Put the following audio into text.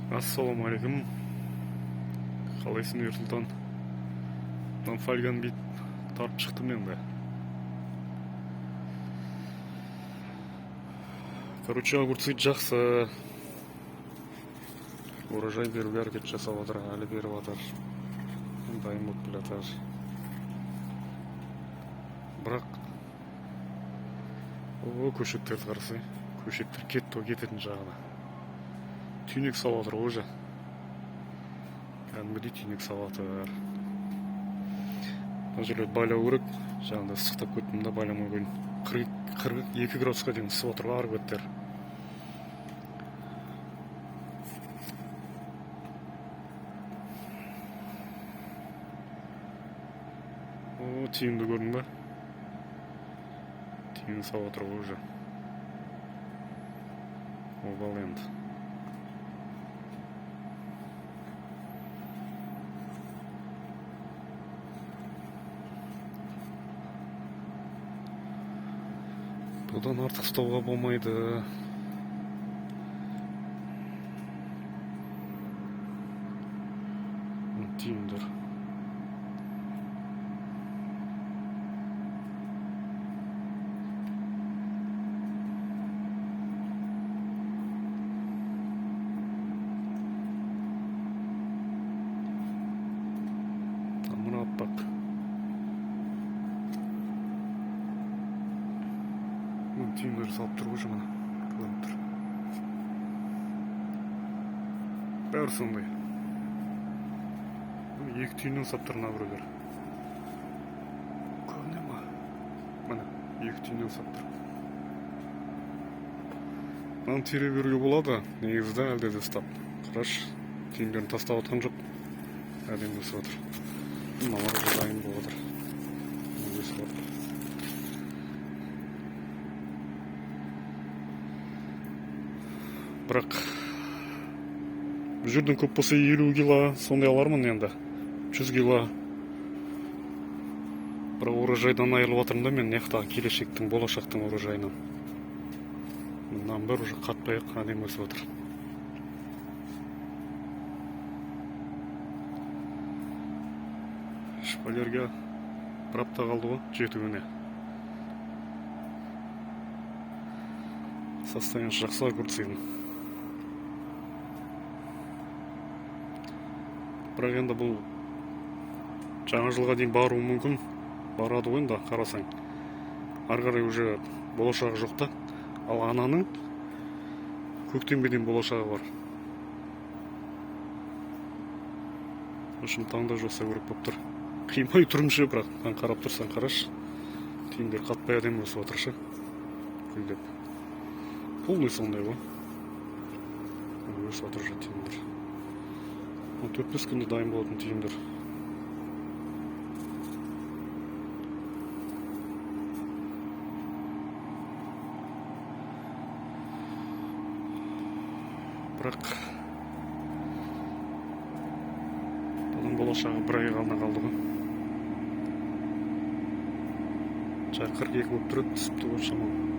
Ассалаумағалейкум. Қалайсың Ерсұлтан? Фольганы бүйтіп тартып шықтым енді. Короче, огурцы жақсы. Урожай беруге әрекет жасап жатыр, әлі беріп жатыр. Дайын болып келе жатыр. Бірақ көшеттерді қарасай. Көшеттер кетті, кететін жағына. Түйнек салып жатыр уже. Кәдімгідей түйнек салып жатыр. Мына жерлерді байлау керек. Жаңағыда ыстықтап кеттім да байламай қойдым. 42 градусқа дейін ысып отыр ар беттер. Түйінді көрдің ба? Түйін салып отыр уже. Обал енді. Бұдан артық ұстауға болмайды. Түйіндер. Мына аппақ. Түйіндер салып тұр ғой мына километр. Бәрі сондай. Екі түйіннен салып тұр мына біреулер. Көріне ма? Мына екі түйіннен салып тұр. Мынаны тере беруге болады, негізді әлде де ұстап. Қараш, түйіндерін тастап отқан жоқ. Әдемі өсіп отыр. Мыналар уже дайын болып отыр. Өсіп отыр. Бірақ бұл жерден көп болса 50 кило сондай алармын енді. 100 кило. Бірақ урожайдан айырылып жатырмын да мен неқтағы келешектің, болашақтың урожайынан. Мынаның бәрі уже қатпай әдемі өсіп отыр. Шпалерге бір апта қалды ғой жетуіне. Состояние жақсы огурцидың. Бірақ енді бұл жаңа жылға дейін баруы мүмкін. Барады ғой енді қарасаң. Ары қарай уже болашағы жоқ та. Ал ананың көктемге дейін болашағы бар. Үшін таңда жоса керек болып тұр. Қимай тұрмшы, бірақ қарап тұрсаң қараш. Түйіндер қатпай әдемі өсіп отыршы. Күлдеп. Полный сондай ғой. Өсіп отыр түйіндер. 4-5 күнде дайын болатын түйіндер. Бірақ бұның болашағы бір ай ғана қалды ғой. Жай 42 болып тұрады, түсіпті ғой шамалы.